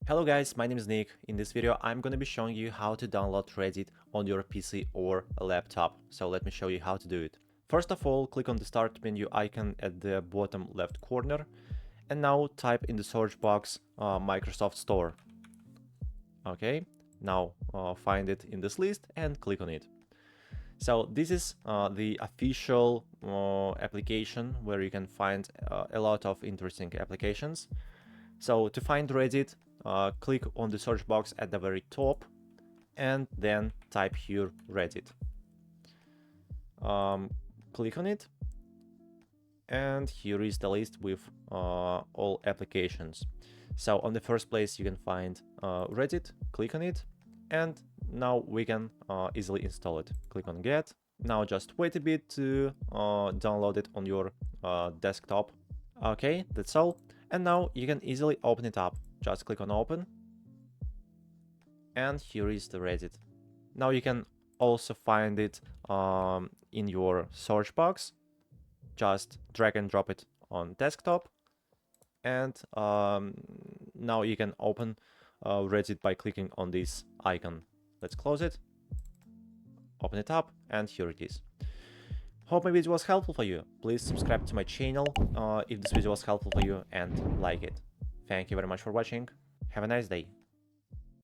Hello guys, my name is Nick. In this video, I'm gonna be showing you how to download Reddit on your PC or a laptop. So let me show you how to do it. First of all, click on the start menu icon at the bottom left corner and now type in the search box Microsoft Store. Okay, now find it in this list and click on it. So this is the official application where you can find a lot of interesting applications. So to find Reddit, click on the search box at the very top and then type here Reddit. Click on it and here is the list with all applications. So on the first place you can find Reddit, click on it, and now we can easily install it. Click on get. Now just wait a bit to download it on your desktop. Okay, that's all. And now you can easily open it up. Just click on open. And here is the Reddit. Now you can also find it in your search box. Just drag and drop it on desktop. And now you can open Reddit by clicking on this icon. Let's close it. Open it up and here it is. Hope my video was helpful for you. Please subscribe to my channel if this video was helpful for you and like it. Thank you very much for watching. Have a nice day.